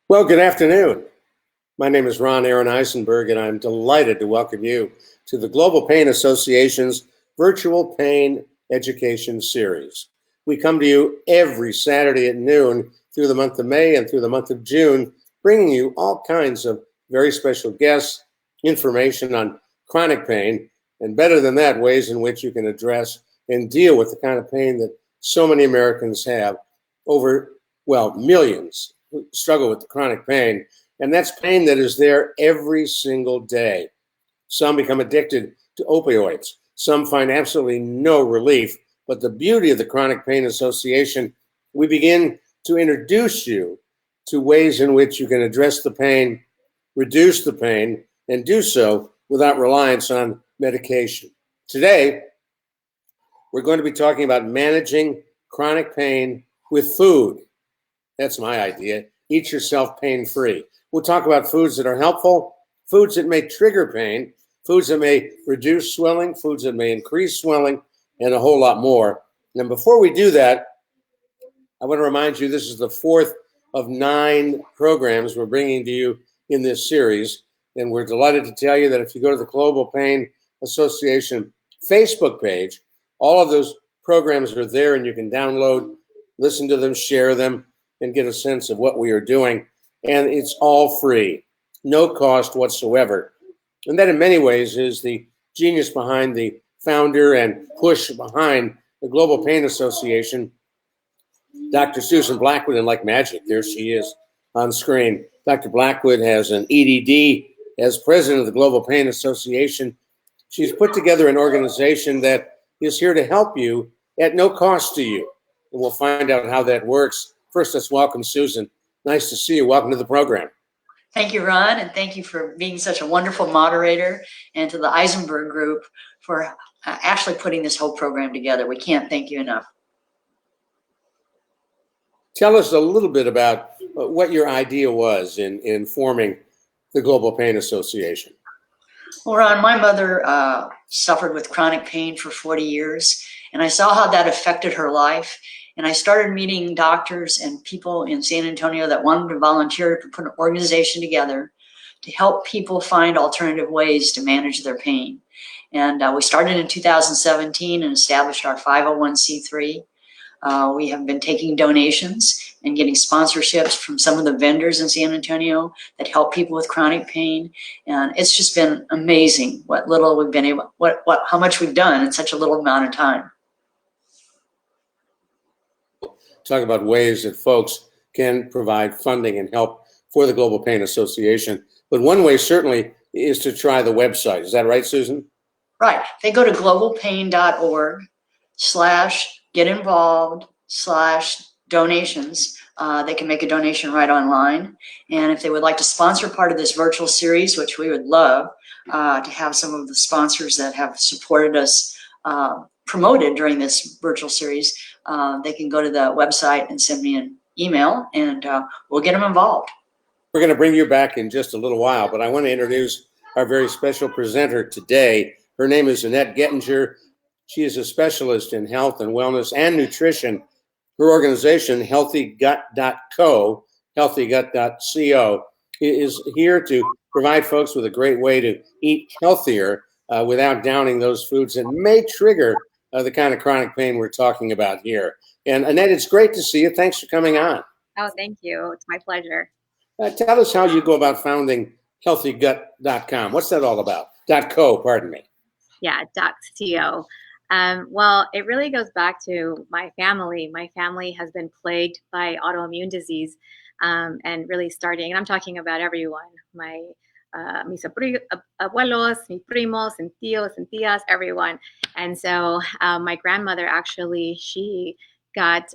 Well, good afternoon. My name is Ron Aaron Eisenberg, and I'm delighted to welcome you to the Global Pain Association's Virtual Pain Education Series. We come to you every Saturday at noon through the month of May and through the month of June, bringing you all kinds of very special guests, information on chronic pain, and better than that, ways in which you can address and deal with the kind of pain that so many Americans have. Millions struggle with chronic pain, and that's pain that is there every single day. Some become addicted to opioids. Some find absolutely no relief. But the beauty of the Chronic Pain Association, we begin to introduce you to ways in which you can address the pain, reduce the pain, and do so without reliance on medication. Today, we're going to be talking about managing chronic pain with food. That's my idea. Eat yourself pain-free. We'll talk about foods that are helpful, foods that may trigger pain, foods that may reduce swelling, foods that may increase swelling, and a whole lot more. And before we do that, I want to remind you this is the fourth of 9 programs we're bringing to you in this series. And we're delighted to tell you that if you go to the Global Pain Association Facebook page, all of those programs are there and you can download, listen to them, share them, and get a sense of what we are doing. And it's all free, no cost whatsoever. And that in many ways is the genius behind the founder and push behind the Global Pain Association, Dr. Susan Blackwood, and like magic, there she is on screen. Dr. Blackwood has an EDD as president of the Global Pain Association. She's put together an organization that is here to help you at no cost to you. And we'll find out how that works. First, let's welcome Susan. Nice to see you. Welcome to the program. Thank you, Ron, and thank you for being such a wonderful moderator, and to the Eisenberg Group for actually putting this whole program together. We can't thank you enough. Tell us a little bit about what your idea was in forming the Global Pain Association. Well, Ron, my mother suffered with chronic pain for 40 years, and I saw how that affected her life. And I started meeting doctors and people in San Antonio that wanted to volunteer to put an organization together to help people find alternative ways to manage their pain. And we started in 2017 and established our 501c3. We have been taking donations and getting sponsorships from some of the vendors in San Antonio that help people with chronic pain. And it's just been amazing what little we've been able, how much we've done in such a little amount of time. Talk about ways that folks can provide funding and help for the Global Pain Association. But one way certainly is to try the website. Is that right, Susan? Right. They go to globalpain.org/get-involved/donations. They can make a donation right online. And if they would like to sponsor part of this virtual series, which we would love to have some of the sponsors that have supported us promoted during this virtual series, they can go to the website and send me an email, and we'll get them involved. We're going to bring you back in just a little while, but I want to introduce our very special presenter today. Her name is Annette Gittinger. She is a specialist in health and wellness and nutrition. Her organization, healthygut.co, healthygut.co, is here to provide folks with a great way to eat healthier without downing those foods that may trigger the kind of chronic pain we're talking about here. And Annette, it's great to see you. Thanks for coming on. Oh, thank you. It's my pleasure. Tell us how you go about founding healthygut.com. What's that all about? .co, pardon me. Yeah, .co. Well, it really goes back to my family. My family has been plagued by autoimmune disease, and really starting, and I'm talking about everyone, mis abuelos, mis primos, and tíos and tías, everyone. And so my grandmother actually, she got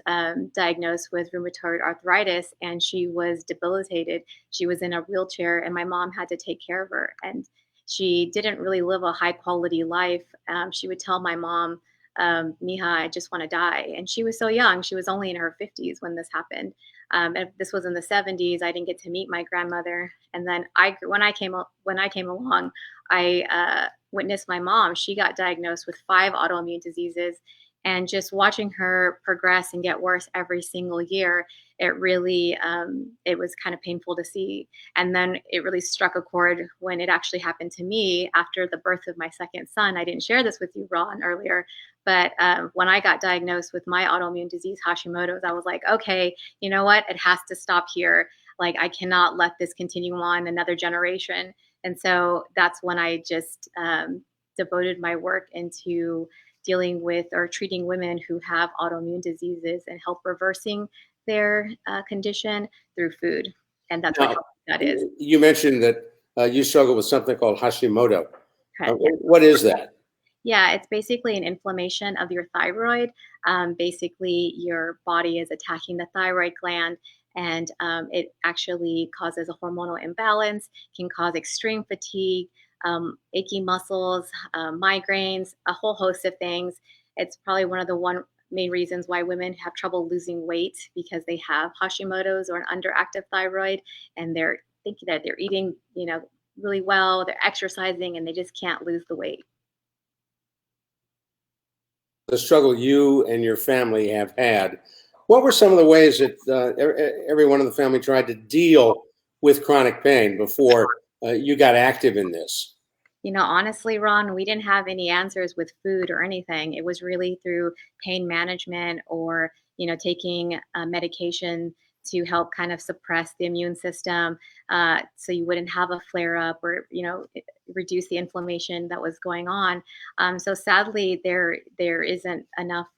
diagnosed with rheumatoid arthritis, and she was debilitated. She was in a wheelchair, and my mom had to take care of her. And she didn't really live a high quality life. She would tell my mom, Mija, I just want to die. And she was so young. She was only in her 50s when this happened. And this was in the 70s. I didn't get to meet my grandmother. And then when I came along, I witnessed my mom. She got diagnosed with 5 autoimmune diseases. And just watching her progress and get worse every single year, it really, it was kind of painful to see. And then it really struck a chord when it actually happened to me after the birth of my second son. I didn't share this with you, Ron, earlier, but when I got diagnosed with my autoimmune disease, Hashimoto's, I was like, okay, you know what? It has to stop here. Like, I cannot let this continue on another generation. And so that's when I just devoted my work into dealing with or treating women who have autoimmune diseases and help reversing their condition through food. And that's what Now, that is. you mentioned that you struggle with something called Hashimoto. Correct. What is that? Yeah, it's basically an inflammation of your thyroid. Basically, your body is attacking the thyroid gland, and it actually causes a hormonal imbalance, can cause extreme fatigue, achy muscles, migraines, a whole host of things. It's probably one of the main reasons why women have trouble losing weight because they have Hashimoto's or an underactive thyroid, and they're thinking that they're eating, really well, they're exercising, and they just can't lose the weight. The struggle you and your family have had. What were some of the ways that everyone in the family tried to deal with chronic pain before you got active in this? Honestly, Ron, we didn't have any answers with food or anything. It was really through pain management or, taking medication to help kind of suppress the immune system, so you wouldn't have a flare up or, reduce the inflammation that was going on. So sadly, there isn't enough,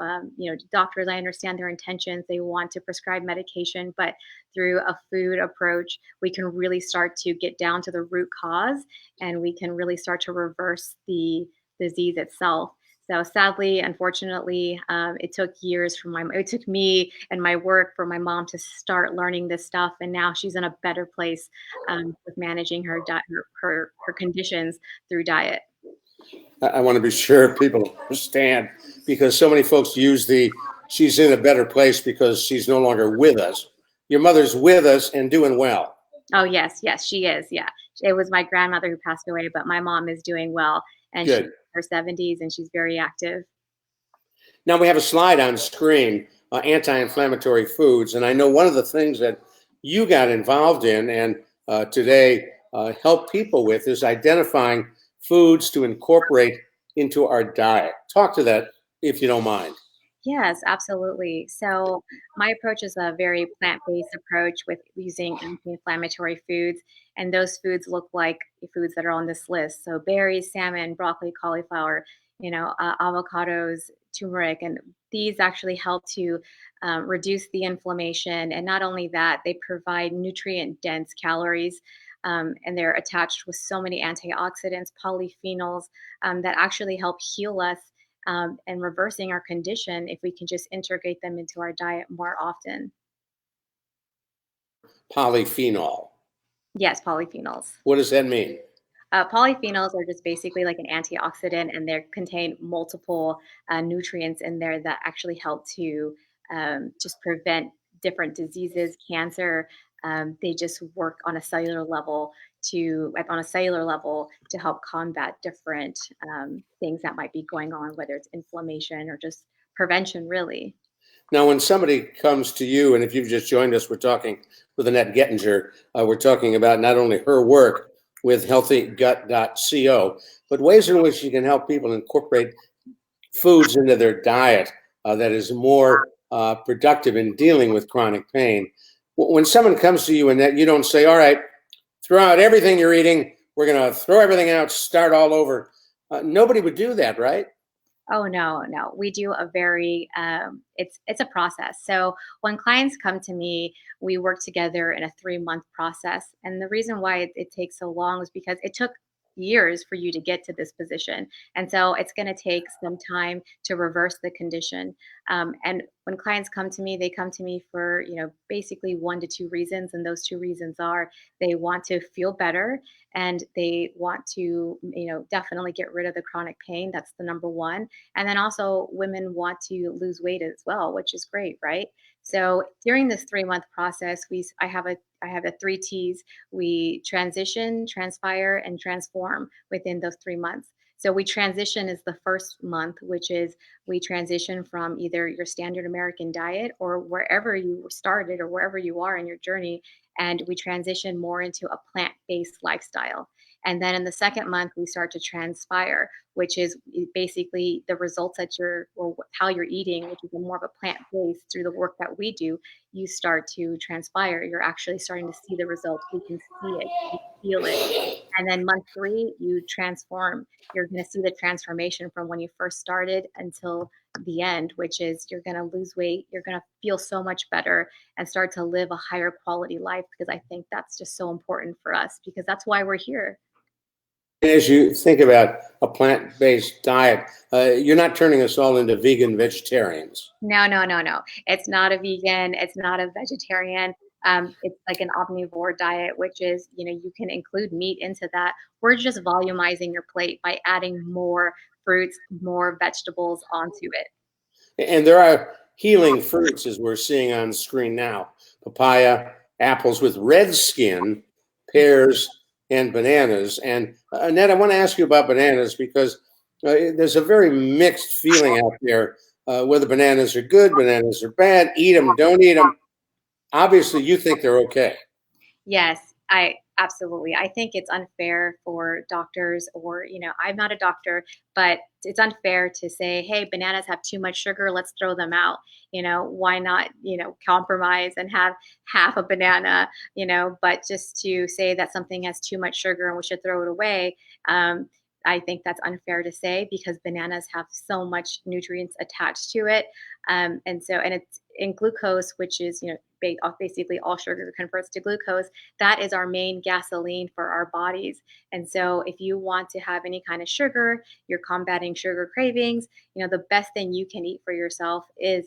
doctors, I understand their intentions. They want to prescribe medication, but through a food approach, we can really start to get down to the root cause, and we can really start to reverse the disease itself. So sadly, unfortunately, it took years it took me and my work for my mom to start learning this stuff, and now she's in a better place with managing her conditions through diet. I want to be sure people understand, because so many folks use she's in a better place because she's no longer with us. Your mother's with us and doing well. Oh, yes, she is. Yeah. It was my grandmother who passed away, but my mom is doing well, and she's Good. in her 70s and she's very active. Now we have a slide on screen, anti-inflammatory foods, and I know one of the things that you got involved in and today help people with is identifying foods to incorporate into our diet. Talk to that if you don't mind. Yes, absolutely. So my approach is a very plant-based approach with using anti-inflammatory foods, and those foods look like the foods that are on this list. So berries, salmon, broccoli, cauliflower, avocados, turmeric, and these actually help to reduce the inflammation. And not only that, they provide nutrient-dense calories. And they're attached with so many antioxidants, polyphenols, that actually help heal us and reversing our condition if we can just integrate them into our diet more often. Polyphenol. Yes, polyphenols. What does that mean? Polyphenols are just basically like an antioxidant, and they contain multiple nutrients in there that actually help to just prevent different diseases, cancer. They just work on a cellular level to help combat different things that might be going on, whether it's inflammation or just prevention, really. Now, when somebody comes to you, and if you've just joined us, we're talking with Annette Gittinger. We're talking about not only her work with healthygut.co, but ways in which you can help people incorporate foods into their diet that is more productive in dealing with chronic pain. When someone comes to you, Annette, you don't say, all right, throw out everything you're eating. We're going to throw everything out, start all over. Nobody would do that, right? Oh, no. We do a very it's a process. So when clients come to me, we work together in a 3-month process. And the reason why it takes so long is because it took years for you to get to this position. And so it's going to take some time to reverse the condition. And when clients come to me, they come to me for, basically 1 to 2 reasons. And those 2 reasons are they want to feel better, and they want to, definitely get rid of the chronic pain. That's the number one. And then also women want to lose weight as well, which is great, right? So during this 3-month process, I have the 3 T's. We transition, transpire, and transform within those 3 months. So we transition is the first month, which is we transition from either your standard American diet or wherever you started or wherever you are in your journey, and we transition more into a plant-based lifestyle. And then in the second month, we start to transpire, which is basically the results that how you're eating, which is more of a plant-based through the work that we do. You start to transpire. You're actually starting to see the results. We can see it, we feel it. And then month 3, you transform. You're going to see the transformation from when you first started until the end, which is you're going to lose weight. You're going to feel so much better and start to live a higher quality life, because I think that's just so important for us, because that's why we're here. As you think about a plant-based diet, you're not turning us all into vegan vegetarians. No, no, no, no. It's not a vegan. It's not a vegetarian. It's like an omnivore diet, which is, you can include meat into that. We're just volumizing your plate by adding more fruits, more vegetables onto it. And there are healing fruits, as we're seeing on screen now: papaya, apples with red skin, pears, and bananas. And Annette, I want to ask you about bananas, because there's a very mixed feeling out there whether bananas are good, bananas are bad, eat them, don't eat them. Obviously, you think they're okay. Yes, I absolutely. I think it's unfair for doctors, or, I'm not a doctor, but it's unfair to say, hey, bananas have too much sugar, let's throw them out. Why not, compromise and have half a banana, but just to say that something has too much sugar and we should throw it away. I think that's unfair to say, because bananas have so much nutrients attached to it. And it's in glucose, which is, basically all sugar converts to glucose. That is our main gasoline for our bodies. And so if you want to have any kind of sugar, you're combating sugar cravings, the best thing you can eat for yourself is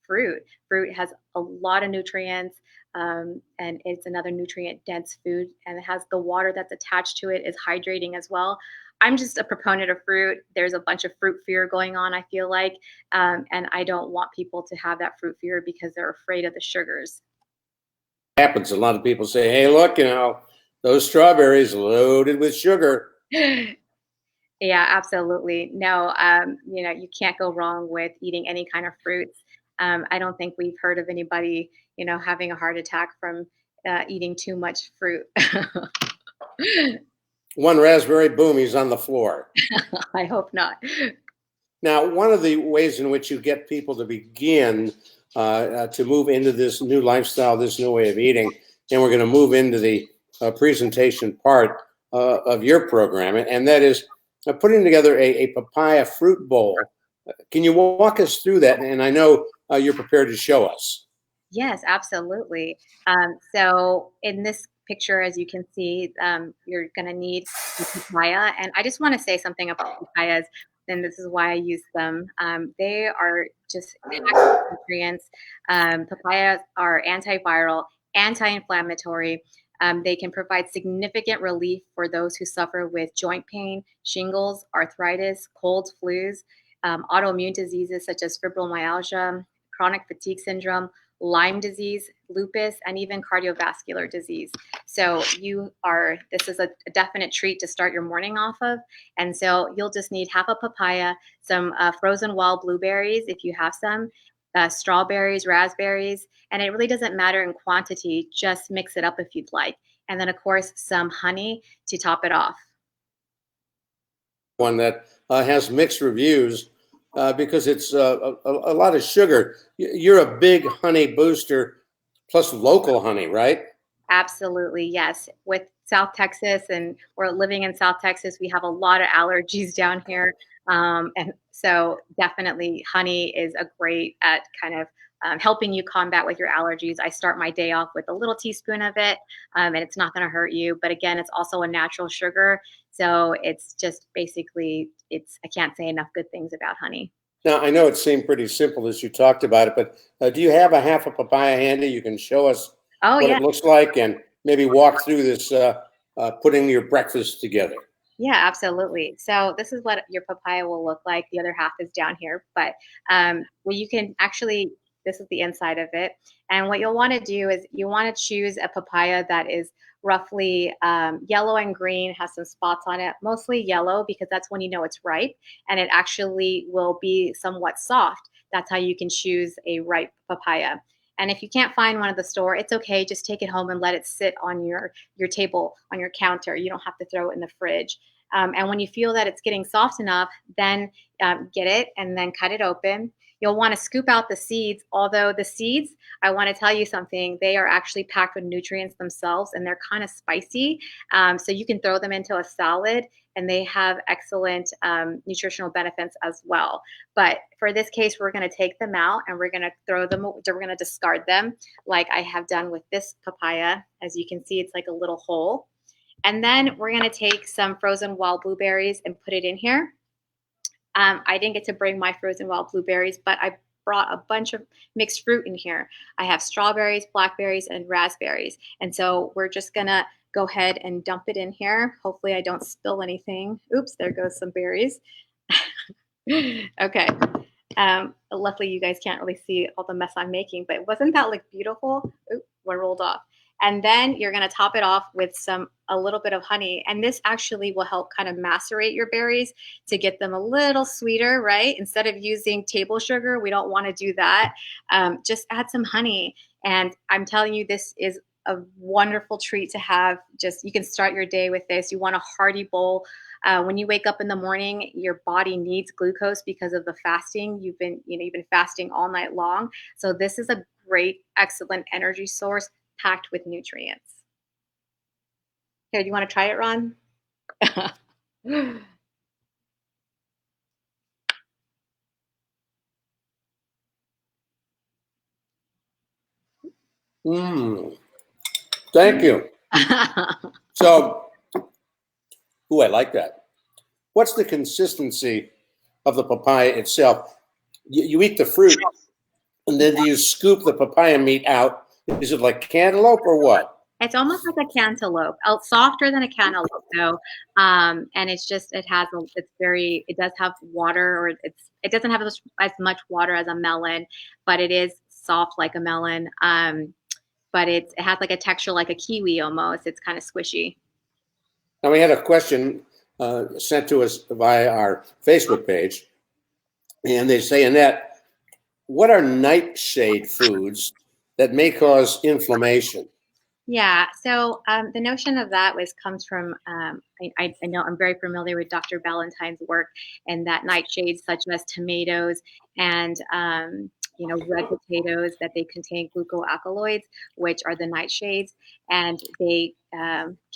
fruit. Fruit has a lot of nutrients, and it's another nutrient dense food, and it has the water that's attached to it is hydrating as well. I'm just a proponent of fruit. There's a bunch of fruit fear going on, I feel like, and I don't want people to have that fruit fear because they're afraid of the sugars. Happens. A lot of people say, hey, look, those strawberries loaded with sugar. Yeah, absolutely. No, you can't go wrong with eating any kind of fruits. I don't think we've heard of anybody, having a heart attack from eating too much fruit. One raspberry, boom, he's on the floor. I hope not. Now, one of the ways in which you get people to begin to move into this new lifestyle, this new way of eating, and we're going to move into the presentation part of your program, and that is putting together a papaya fruit bowl. Can you walk us through that? And I know you're prepared to show us. Yes, absolutely. So in this picture, as you can see, you're going to need a papaya. And I just want to say something about papayas, and this is why I use them. They are just packed with nutrients. Papayas are antiviral, anti-inflammatory. They can provide significant relief for those who suffer with joint pain, shingles, arthritis, colds, flus, autoimmune diseases such as fibromyalgia, chronic fatigue syndrome, Lyme disease, lupus, and even cardiovascular disease. So this is a definite treat to start your morning off of. And so you'll just need half a papaya, some frozen wild blueberries if you have some, strawberries, raspberries, and it really doesn't matter in quantity, just mix it up if you'd like. And then of course, some honey to top it off. One that has mixed reviews because it's a lot of sugar. You're a big honey booster, plus local honey, right? Absolutely, yes. With South Texas, and we're living in South Texas, we have a lot of allergies down here. And so definitely honey is a great at kind of helping you combat with your allergies. I start my day off with a little teaspoon of it, and it's not going to hurt you. But again, it's also a natural sugar. So it's just basically, I can't say enough good things about honey. Now, I know it seemed pretty simple as you talked about it, but do you have a half a papaya handy? You can show us what yeah. it looks like and maybe walk through this putting your breakfast together. Yeah, absolutely. So this is what your papaya will look like. The other half is down here, but well, you can actually this is the inside of it. And what you'll want to do is you want to choose a papaya that is roughly yellow and green, has some spots on it, mostly yellow because that's when you know it's ripe, and it actually will be somewhat soft. That's how you can choose a ripe papaya. And if you can't find one at the store, it's okay. Just take it home and let it sit on your table, on your counter. You don't have to throw it in the fridge. And when you feel that it's getting soft enough, then get it and then cut it open. You'll want to scoop out the seeds, although the seeds, I want to tell you something, they are actually packed with nutrients themselves and they're kind of spicy. So you can throw them into a salad and they have excellent nutritional benefits as well. But for this case, we're going to take them out and we're going to throw them, we're going to discard them like I have done with this papaya. As you can see, it's like a little hole. And then we're going to take some frozen wild blueberries and put it in here. I didn't get to bring my frozen wild blueberries, but I brought a bunch of mixed fruit in here. I have strawberries, blackberries, and raspberries. And so we're just going to go ahead and dump it in here. Hopefully I don't spill anything. Oops, there goes some berries. Okay. Luckily you guys can't really see all the mess I'm making, but wasn't that like beautiful? Oops, we're rolled off. And then you're going to top it off with a little bit of honey. And this actually will help kind of macerate your berries to get them a little sweeter, right? Instead of using table sugar, we don't want to do that. Just add some honey. And I'm telling you, this is a wonderful treat to have. Just, you can start your day with this. You want a hearty bowl. When you wake up in the morning, your body needs glucose because of the fasting. You've been fasting all night long. So this is a great, excellent energy source packed with nutrients. Here, do you want to try it, Ron? Thank you. So, I like that. What's the consistency of the papaya itself? You eat the fruit, and then do you scoop the papaya meat out? Is it like cantaloupe or what? It's almost like a cantaloupe, softer than a cantaloupe though. And it's just, it does have water, or it doesn't have as much water as a melon, but it is soft like a melon. But it has like a texture like a kiwi almost. It's kind of squishy. Now, we had a question sent to us via our Facebook page, and they say, Annette, what are nightshade foods that may cause inflammation? Yeah, so the notion of that comes from, I know I'm very familiar with Dr. Ballantyne's work, and that nightshades such as tomatoes and red potatoes, that they contain glucoalkaloids, which are the nightshades, and they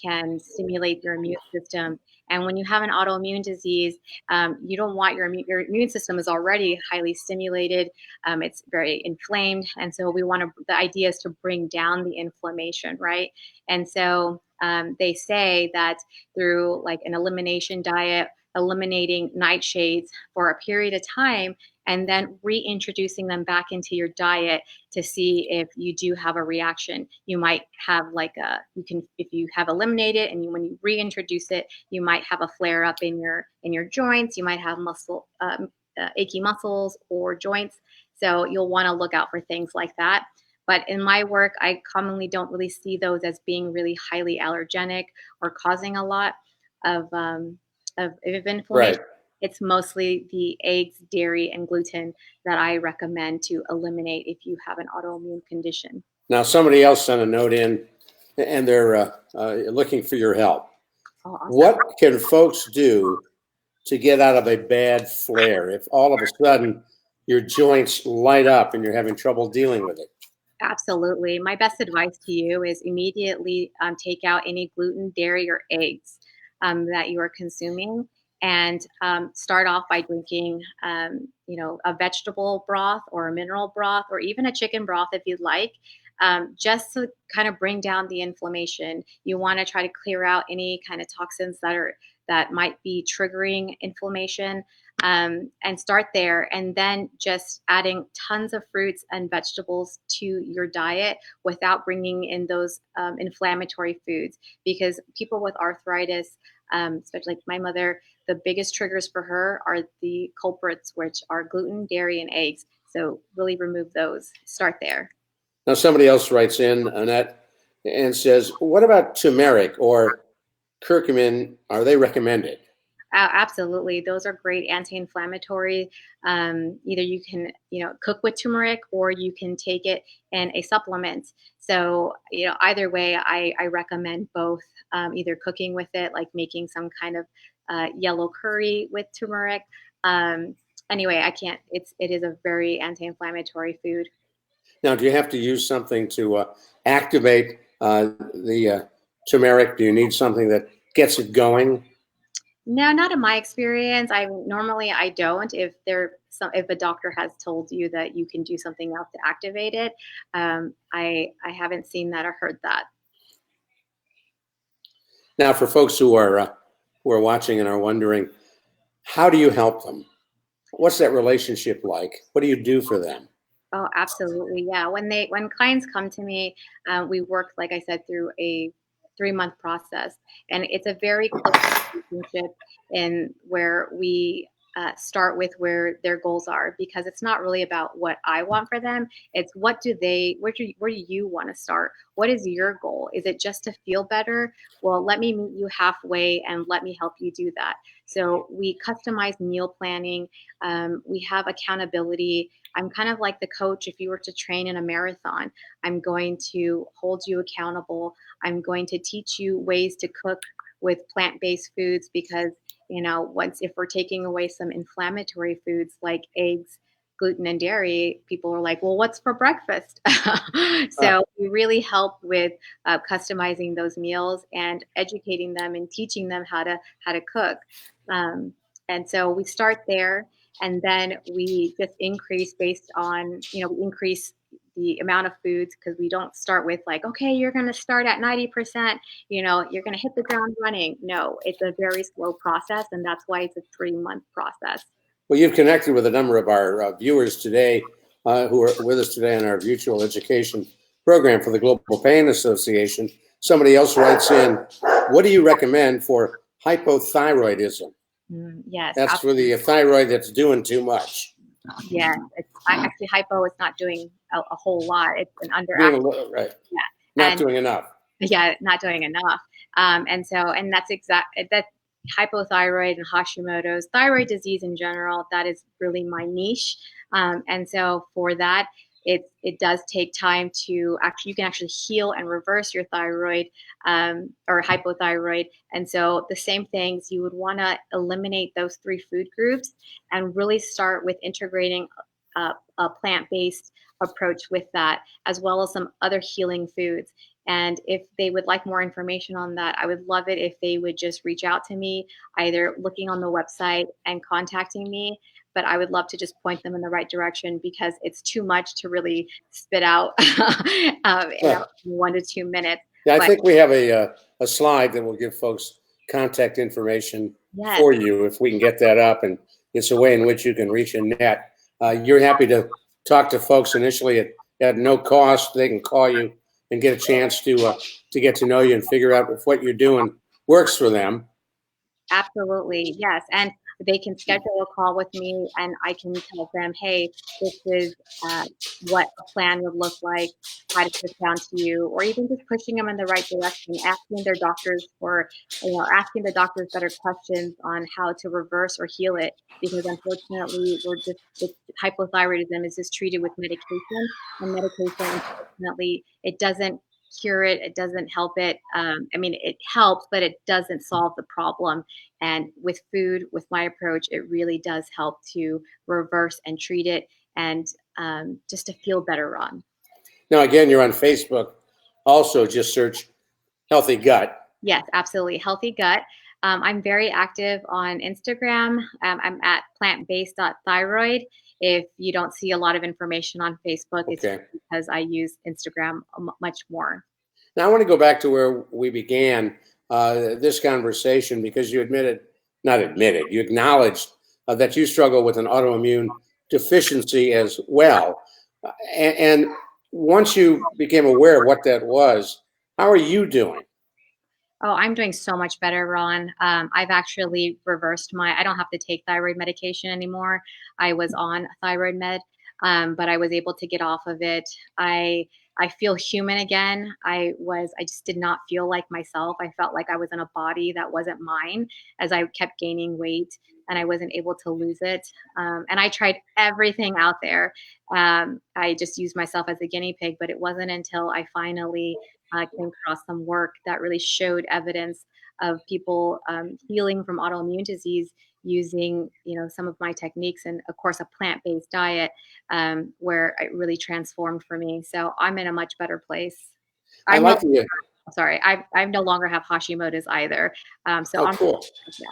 can stimulate your immune system. And when you have an autoimmune disease, you don't want your immune system is already highly stimulated. It's very inflamed. And so the idea is to bring down the inflammation, right? And so they say that through like an elimination diet, eliminating nightshades for a period of time, and then reintroducing them back into your diet to see if you do have a reaction. You might have if you have eliminated and when you reintroduce it, you might have a flare up in your joints. You might have achy muscles or joints. So you'll want to look out for things like that. But in my work, I commonly don't really see those as being really highly allergenic or causing a lot of inflammation. Right. It's mostly the eggs, dairy, and gluten that I recommend to eliminate if you have an autoimmune condition. Now, somebody else sent a note in, and they're looking for your help. Oh, awesome. What can folks do to get out of a bad flare if all of a sudden your joints light up and you're having trouble dealing with it? Absolutely. My best advice to you is immediately take out any gluten, dairy, or eggs that you are consuming, and start off by drinking, a vegetable broth or a mineral broth or even a chicken broth if you'd like, just to kind of bring down the inflammation. You want to try to clear out any kind of toxins that might be triggering inflammation, and start there. And then just adding tons of fruits and vegetables to your diet without bringing in those inflammatory foods, because people with arthritis, especially like my mother, the biggest triggers for her are the culprits, which are gluten, dairy, and eggs. So really remove those. Start there. Now, somebody else writes in, Annette, and says, what about turmeric or curcumin? Are they recommended? Absolutely, those are great anti-inflammatory. Either you can, cook with turmeric, or you can take it in a supplement. So, either way, I recommend both. Either cooking with it, like making some kind of yellow curry with turmeric. Anyway, I can't. It is a very anti-inflammatory food. Now, do you have to use something to activate the turmeric? Do you need something that gets it going? No, not in my experience. I don't. If a doctor has told you that you can do something else to activate it, I haven't seen that or heard that. Now, for folks who are watching and are wondering, how do you help them? What's that relationship like? What do you do for them? Oh, absolutely. Yeah. When clients come to me, we work, like I said, through a 3-month process, and it's a very close relationship in where we start with where their goals are, because it's not really about what I want for them. It's where do you want to start? What is your goal? Is it just to feel better? Well, let me meet you halfway and let me help you do that. So we customize meal planning. We have accountability. I'm kind of like the coach. If you were to train in a marathon, I'm going to hold you accountable. I'm going to teach you ways to cook with plant-based foods, because if we're taking away some inflammatory foods like eggs, gluten, and dairy, people are like, well, what's for breakfast? So we really help with customizing those meals and educating them and teaching them how to cook. And so we start there, and then we just increase based on, we increase the amount of foods, because we don't start with like, okay, you're going to start at 90%, you're going to hit the ground running. No, it's a very slow process, and that's why it's a 3-month process. Well, you've connected with a number of our viewers today who are with us today on our mutual education program for the Global Pain Association. Somebody else writes in, what do you recommend for hypothyroidism? Yes. That's for the thyroid that's doing too much. Yeah, actually hypo is not doing a whole lot. It's an underactive. Right. Yeah. Not doing enough. Yeah, not doing enough. And that's hypothyroid and Hashimoto's, thyroid disease in general. That is really my niche. And so for that, it does take time to you can actually heal and reverse your thyroid or hypothyroid. And so the same things, you would want to eliminate those 3 food groups and really start with integrating a plant-based approach with that, as well as some other healing foods. And if they would like more information on that, I would love it if they would just reach out to me, either looking on the website and contacting me. But I would love to just point them in the right direction, because it's too much to really spit out in 1 to 2 minutes. Yeah, I think we have a slide that will give folks contact information for you, if we can get that up. And it's a way in which you can reach Annette. You're happy to talk to folks initially at no cost. They can call you and get a chance to get to know you and figure out if what you're doing works for them. Absolutely, yes. And they can schedule a call with me, and I can tell them, hey, this is what a plan would look like, try to push down to you, or even just pushing them in the right direction, asking their doctors asking the doctors better questions on how to reverse or heal it. Because unfortunately, hypothyroidism is just treated with medication, and medication, unfortunately, it doesn't cure it. It doesn't help it. It helps, but it doesn't solve the problem. And with food, with my approach, it really does help to reverse and treat it, and just to feel better on. Now, again, you're on Facebook. Also, just search Healthy Gut. Yes, absolutely. Healthy Gut. I'm very active on Instagram. I'm at plantbased.thyroid. If you don't see a lot of information on Facebook, it's because I use Instagram much more. Now, I want to go back to where we began this conversation, because you you acknowledged that you struggle with an autoimmune deficiency as well. And once you became aware of what that was, how are you doing? Oh, I'm doing so much better, Ron. I've actually reversed I don't have to take thyroid medication anymore. I was on thyroid med. but I was able to get off of it. I feel human again. I just did not feel like myself. I felt like I was in a body that wasn't mine as I kept gaining weight and I wasn't able to lose it. And I tried everything out there. I just used myself as a guinea pig, but it wasn't until I finally came across some work that really showed evidence of people healing from autoimmune disease using, some of my techniques and of course a plant-based diet, where it really transformed for me. So I'm in a much better place. I like the Sorry, I no longer have Hashimoto's either. So I'm cool. Yeah.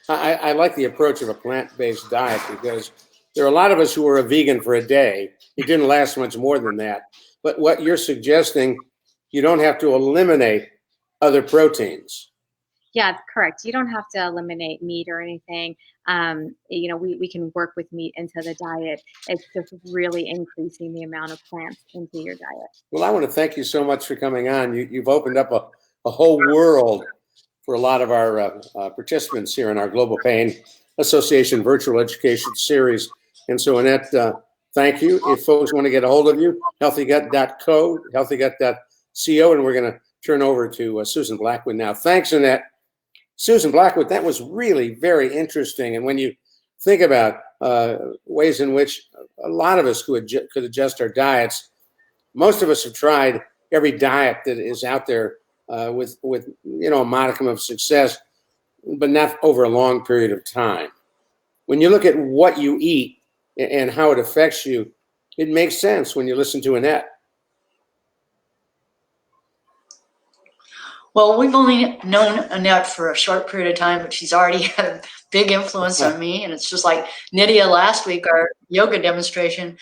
I like the approach of a plant-based diet because there are a lot of us who are a vegan for a day. It didn't last much more than that. But what you're suggesting, you don't have to eliminate other proteins. Yeah, correct. You don't have to eliminate meat or anything. We can work with meat into the diet. It's just really increasing the amount of plants into your diet. Well, I want to thank you so much for coming on. You've opened up a whole world for a lot of our participants here in our Global Pain Association Virtual Education Series. And so, Annette, thank you. If folks want to get a hold of you, healthygut.co, healthygut.co, and we're going to turn over to Susan Blackwood now. Thanks, Annette. Susan Blackwood, that was really very interesting. And when you think about ways in which a lot of us could adjust our diets, most of us have tried every diet that is out there with a modicum of success, but not over a long period of time. When you look at what you eat and how it affects you, it makes sense when you listen to Annette. Well, we've only known Annette for a short period of time, but she's already had a big influence on me. And it's just like Nydia last week, our yoga demonstration.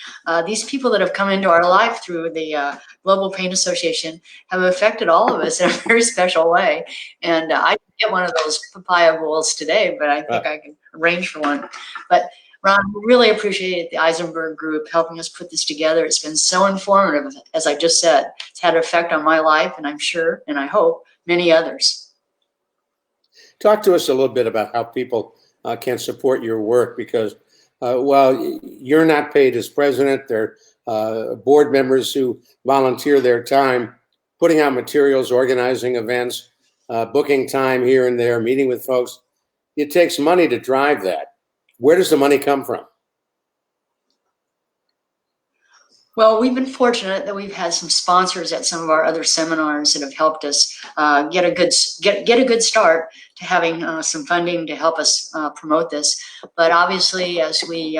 These people that have come into our life through the Global Pain Association have affected all of us in a very special way. And I didn't get one of those papaya bowls today, but I think I can arrange for one. But Ron, we really appreciate the Eisenberg Group helping us put this together. It's been so informative, as I just said. It's had an effect on my life, and I'm sure, and I hope, many others. Talk to us a little bit about how people can support your work, because while you're not paid as president, there are board members who volunteer their time putting out materials, organizing events, booking time here and there, meeting with folks. It takes money to drive that. Where does the money come from? Well, we've been fortunate that we've had some sponsors at some of our other seminars that have helped us get a good start to having some funding to help us promote this. But obviously, as we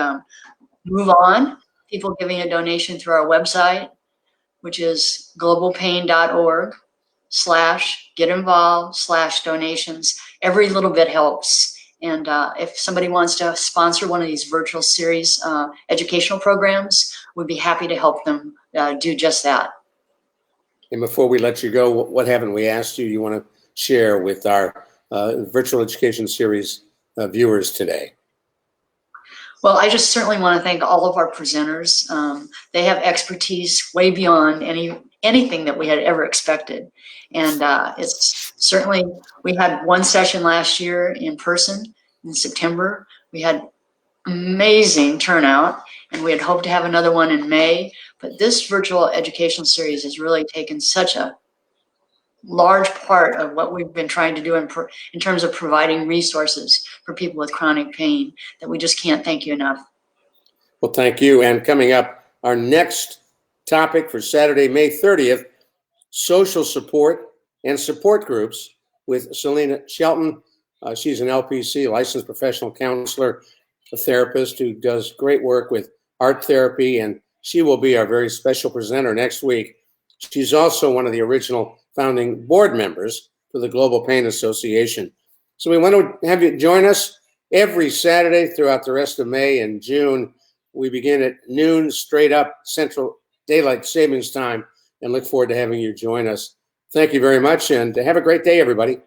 move on, people giving a donation through our website, which is globalpain.org/get-involved/donations. Every little bit helps. And if somebody wants to sponsor one of these virtual series educational programs, we'd be happy to help them do just that. And before we let you go, what haven't we asked you want to share with our virtual education series viewers today? Well, I just certainly want to thank all of our presenters. They have expertise way beyond anything that we had ever expected. And it's certainly, we had one session last year in person in September. We had amazing turnout, and we had hoped to have another one in May. But this virtual educational series has really taken such a large part of what we've been trying to do in terms of providing resources for people with chronic pain that we just can't thank you enough. Well, thank you. And coming up, our next topic for Saturday, May 30th, social support and support groups with Selena Shelton. She's an LPC, licensed professional counselor, a therapist who does great work with art therapy, and she will be our very special presenter next week. She's also one of the original founding board members for the Global Pain Association. So we want to have you join us every Saturday throughout the rest of May and June. We begin at noon, straight up Central Daylight Savings Time, and look forward to having you join us. Thank you very much, and have a great day, everybody.